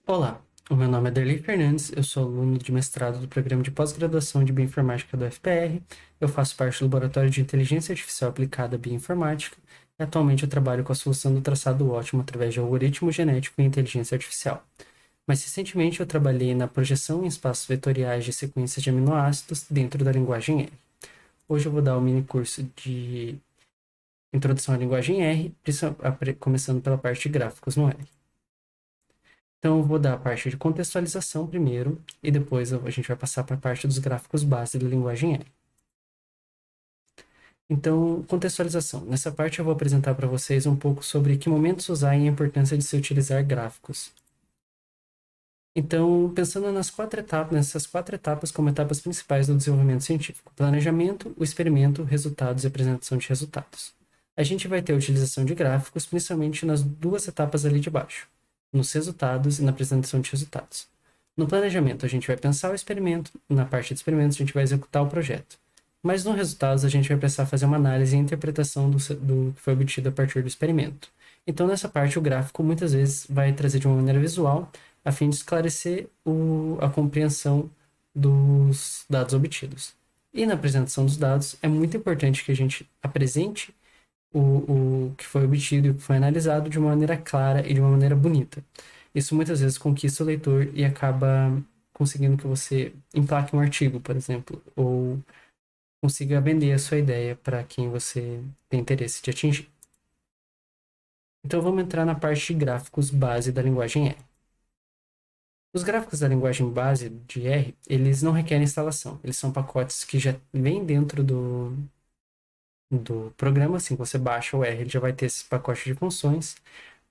Olá, o meu nome é Derlei Fernandes, eu sou aluno de mestrado do programa de pós-graduação de Bioinformática do FPR, eu faço parte do Laboratório de Inteligência Artificial Aplicada à Bioinformática e atualmente eu trabalho com a solução do traçado ótimo através de algoritmo genético e inteligência artificial. Mais recentemente eu trabalhei na projeção em espaços vetoriais de sequências de aminoácidos dentro da linguagem R. Hoje eu vou dar o mini curso de Introdução à Linguagem R, começando pela parte de gráficos no R. Então, eu vou dar a parte de contextualização primeiro, e depois a gente vai passar para a parte dos gráficos base da linguagem R. Então, contextualização. Nessa parte eu vou apresentar para vocês um pouco sobre que momentos usar e a importância de se utilizar gráficos. Então, pensando nessas quatro etapas como etapas principais do desenvolvimento científico: planejamento, o experimento, resultados e apresentação de resultados. A gente vai ter a utilização de gráficos, principalmente nas duas etapas ali de baixo, nos resultados e na apresentação de resultados. No planejamento, a gente vai pensar o experimento, na parte de experimentos, a gente vai executar o projeto. Mas no resultados, a gente vai precisar fazer uma análise e interpretação do que foi obtido a partir do experimento. Então, nessa parte, o gráfico muitas vezes vai trazer de uma maneira visual, a fim de esclarecer a compreensão dos dados obtidos. E na apresentação dos dados, é muito importante que a gente apresente o que foi obtido e o que foi analisado de uma maneira clara e de uma maneira bonita. Isso muitas vezes conquista o leitor e acaba conseguindo que você emplaque um artigo, por exemplo, ou consiga vender a sua ideia para quem você tem interesse de atingir. Então vamos entrar na parte de gráficos base da linguagem R. Os gráficos da linguagem base de R, eles não requerem instalação. Eles são pacotes que já vêm dentro do programa. Assim que você baixa o R, ele já vai ter esse pacote de funções.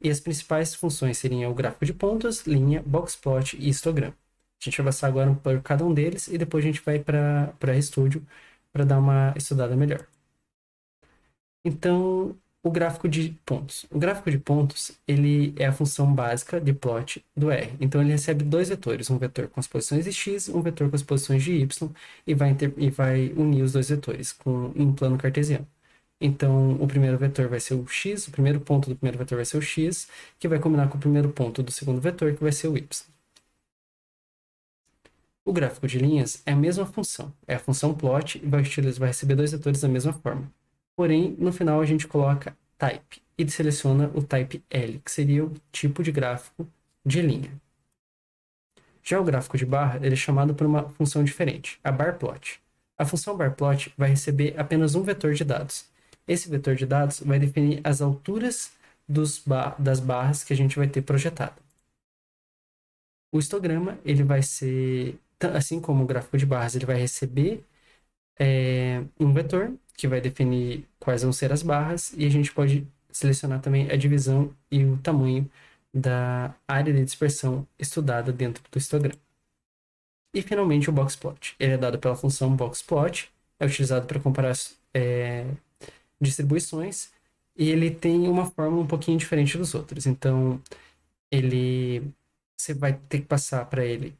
E as principais funções seriam o gráfico de pontos, linha, boxplot e histograma. A gente vai passar agora por cada um deles e depois a gente vai para RStudio para dar uma estudada melhor. Então, o gráfico de pontos. O gráfico de pontos, ele é a função básica de plot do R. Então, ele recebe dois vetores, um vetor com as posições de x, um vetor com as posições de y, e vai unir os dois vetores em plano cartesiano. Então, o primeiro vetor vai ser o x, o primeiro ponto do primeiro vetor vai ser o x, que vai combinar com o primeiro ponto do segundo vetor, que vai ser o y. O gráfico de linhas é a mesma função, é a função plot e vai receber dois vetores da mesma forma. Porém, no final a gente coloca type e seleciona o type L, que seria o tipo de gráfico de linha. Já o gráfico de barra ele é chamado por uma função diferente, a barplot. A função barplot vai receber apenas um vetor de dados. Esse vetor de dados vai definir as alturas das barras que a gente vai ter projetado. O histograma ele vai ser, assim como o gráfico de barras, ele vai receber um vetor que vai definir quais vão ser as barras, e a gente pode selecionar também a divisão e o tamanho da área de dispersão estudada dentro do histograma. E finalmente o boxplot. Ele é dado pela função boxplot, é utilizado para comparar distribuições, e ele tem uma forma um pouquinho diferente dos outros. Então, você vai ter que passar para ele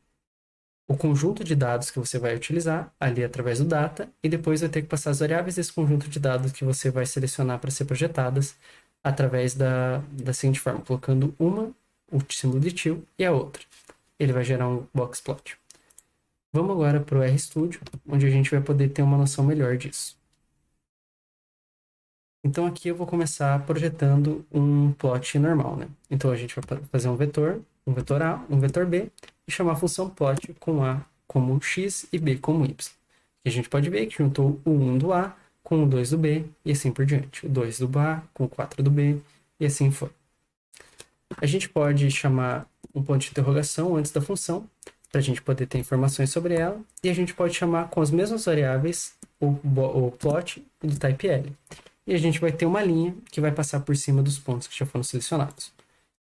o conjunto de dados que você vai utilizar ali através do data, e depois vai ter que passar as variáveis desse conjunto de dados que você vai selecionar para ser projetadas através da seguinte forma, colocando o símbolo de til, e a outra. Ele vai gerar um boxplot. Vamos agora para o RStudio, onde a gente vai poder ter uma noção melhor disso. Então aqui eu vou começar projetando um plot normal, né? Então a gente vai fazer um vetor A, um vetor B, e chamar a função plot com A como x e B como y. E a gente pode ver que juntou o 1 do A com o 2 do B, e assim por diante. O 2 do A com o 4 do B, e assim foi. A gente pode chamar um ponto de interrogação antes da função, para a gente poder ter informações sobre ela, e a gente pode chamar com as mesmas variáveis o plot do type L. E a gente vai ter uma linha que vai passar por cima dos pontos que já foram selecionados.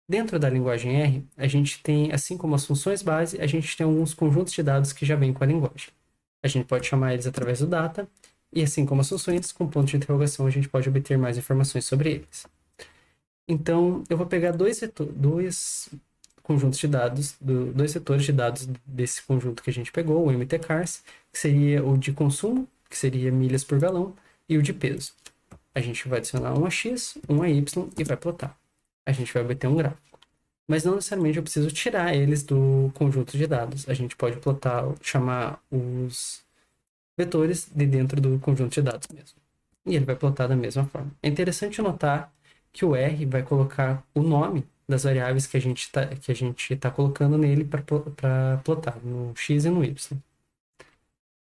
Dentro da linguagem R, a gente tem, assim como as funções base, a gente tem alguns conjuntos de dados que já vêm com a linguagem. A gente pode chamar eles através do data, e assim como as funções, com ponto de interrogação, a gente pode obter mais informações sobre eles. Então, eu vou pegar dois conjuntos de dados, dois setores de dados desse conjunto que a gente pegou, o MTCARS, que seria o de consumo, que seria milhas por galão, e o de peso. A gente vai adicionar um a x, um a y e vai plotar. A gente vai obter um gráfico. Mas não necessariamente eu preciso tirar eles do conjunto de dados. A gente pode plotar, chamar os vetores de dentro do conjunto de dados mesmo. E ele vai plotar da mesma forma. É interessante notar que o R vai colocar o nome das variáveis que a gente tá colocando nele para plotar, no X e no Y.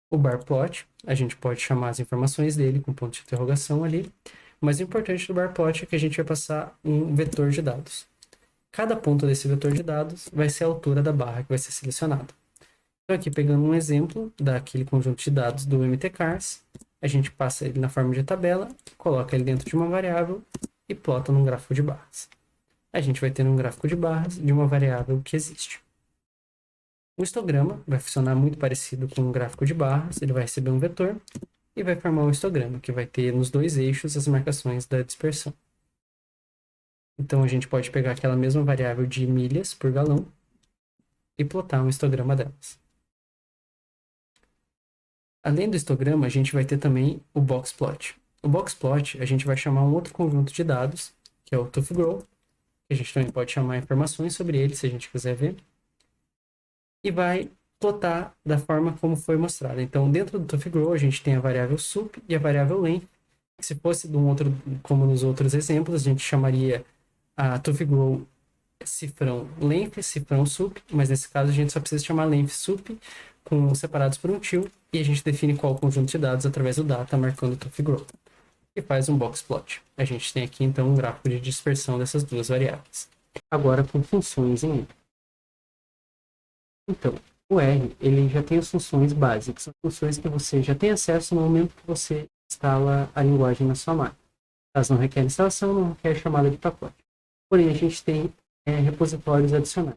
O bar plot, a gente pode chamar as informações dele com ponto de interrogação ali, mas o importante do bar plot é que a gente vai passar um vetor de dados. Cada ponto desse vetor de dados vai ser a altura da barra que vai ser selecionada. Então, aqui pegando um exemplo daquele conjunto de dados do MTCars, a gente passa ele na forma de tabela, coloca ele dentro de uma variável e plota num gráfico de barras. A gente vai ter um gráfico de barras de uma variável que existe. O histograma vai funcionar muito parecido com um gráfico de barras, ele vai receber um vetor e vai formar um histograma, que vai ter nos dois eixos as marcações da dispersão. Então, a gente pode pegar aquela mesma variável de milhas por galão e plotar um histograma delas. Além do histograma, a gente vai ter também o box plot. O box plot, a gente vai chamar um outro conjunto de dados, que é o ToughGrow, que a gente também pode chamar informações sobre ele, se a gente quiser ver, e vai plotar da forma como foi mostrado. Então, dentro do ToughGrow, a gente tem a variável sup e a variável length, que se fosse de um outro, como nos outros exemplos, a gente chamaria a ToughGrow cifrão length, cifrão sup, mas nesse caso a gente só precisa chamar length sup, separados por um til, e a gente define qual conjunto de dados através do data, marcando o ToughGrow, e faz um box plot. A gente tem aqui então um gráfico de dispersão dessas duas variáveis. Agora com funções em R. Então, o R ele já tem as funções básicas, são funções que você já tem acesso no momento que você instala a linguagem na sua máquina. Elas não requerem instalação, não requer chamada de pacote. Porém, a gente tem repositórios adicionais.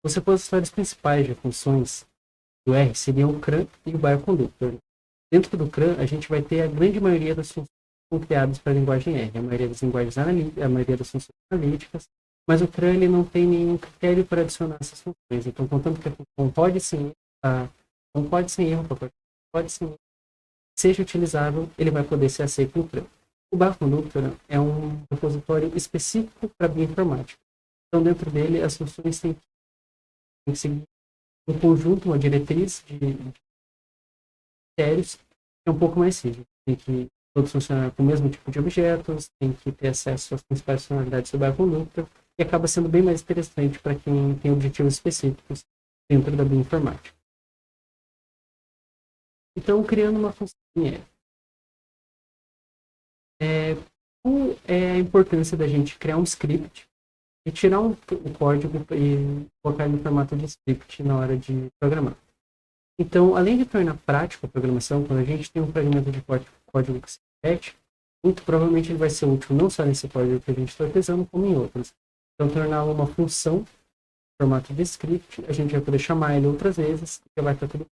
Os repositórios principais de funções do R seriam o CRAN e o Bioconductor. Dentro do CRAN, a gente vai ter a grande maioria das funções que são criadas para a linguagem R, a maioria das linguagens analíticas, a maioria das funções analíticas, mas o CRAN ele não tem nenhum critério para adicionar essas funções. Então, contanto que a função pode sem erro, pode sem erro, seja utilizável, ele vai poder ser aceito no CRAN. O Bioconductor é um repositório específico para bioinformática. Então, dentro dele, as funções têm que seguir um conjunto, uma diretriz de critérios que é um pouco mais rígido. Tem que todos funcionar com o mesmo tipo de objetos, tem que ter acesso às principais funcionalidades do Bioconductor, e acaba sendo bem mais interessante para quem tem objetivos específicos dentro da bioinformática. Então, criando uma função em R. Qual é a importância da gente criar um script e tirar um código e colocar ele no formato de script na hora de programar? Então, além de tornar prático a programação, quando a gente tem um fragmento de código que se repete, muito provavelmente ele vai ser útil não só nesse código que a gente está utilizando, como em outros. Então, torná-lo uma função em formato de script, a gente vai poder chamar ele outras vezes, e vai estar tudo.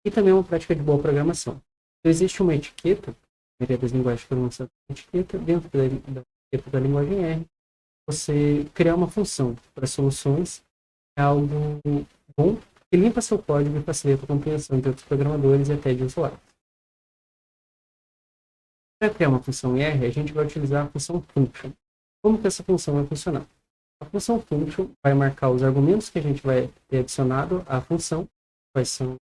E também é uma prática de boa programação. Então, existe uma etiqueta, a maioria das linguagens de programação tem etiqueta, dentro da etiqueta da linguagem R, você criar uma função para soluções é algo bom, que limpa seu código e facilita a compreensão de outros programadores e até de usuários. Para criar uma função em R, a gente vai utilizar a função function. Como que essa função vai funcionar? A função function vai marcar os argumentos que a gente vai ter adicionado à função, quais são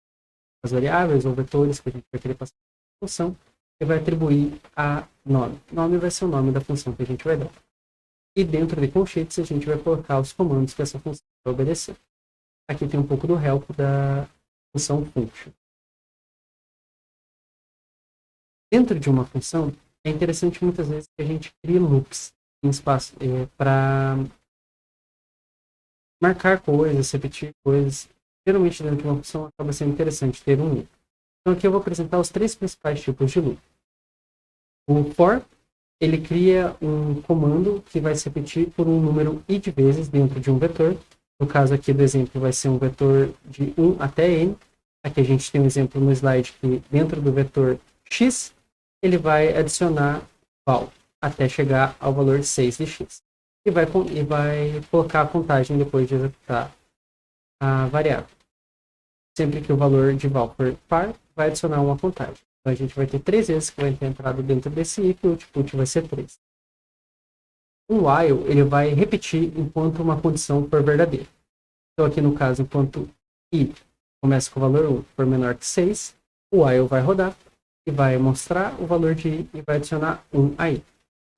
as variáveis ou vetores que a gente vai querer passar para a função, e vai atribuir a nome. Nome vai ser o nome da função que a gente vai dar. E dentro de colchetes a gente vai colocar os comandos que essa função vai obedecer. Aqui tem um pouco do help da função function. Dentro de uma função, é interessante muitas vezes que a gente crie loops em espaço para marcar coisas, repetir coisas. Geralmente dentro de uma função acaba sendo interessante ter um loop. Então aqui eu vou apresentar os três principais tipos de loop. O for, ele cria um comando que vai se repetir por um número i de vezes dentro de um vetor. No caso aqui do exemplo vai ser um vetor de 1 até n. Aqui a gente tem um exemplo no slide que dentro do vetor x, ele vai adicionar val até chegar ao valor 6 de x. E vai colocar a contagem depois de executar a variável. Sempre que o valor de val for par, vai adicionar uma contagem. Então a gente vai ter 3 vezes que vai ter entrado dentro desse if e o output vai ser 3. Um while, ele vai repetir enquanto uma condição for verdadeira. Então, aqui no caso, enquanto i começa com o valor 1 for menor que 6, o while vai rodar e vai mostrar o valor de i e vai adicionar 1 aí.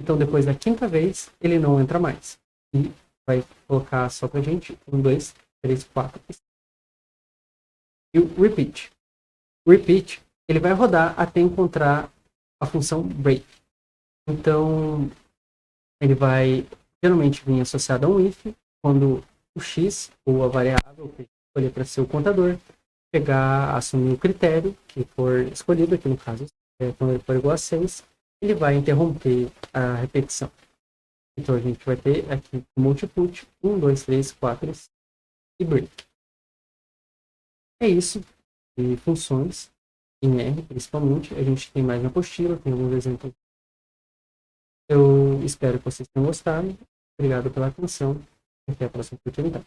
Então, depois da quinta vez, ele não entra mais. E vai colocar só pra gente 1, 2, 3, 4 e 5. E o repeat. O repeat, ele vai rodar até encontrar a função break. Então, ele vai geralmente vir associado a um if, quando o x, ou a variável que escolher para ser o contador, chegar a assumir o critério que for escolhido, aqui no caso, quando ele for igual a 6, ele vai interromper a repetição. Então a gente vai ter aqui o multiput 1, 2, 3, 4 e break. É isso, de funções, em R principalmente. A gente tem mais na apostila, tem alguns exemplos. Eu espero que vocês tenham gostado. Obrigado pela atenção. Até a próxima oportunidade.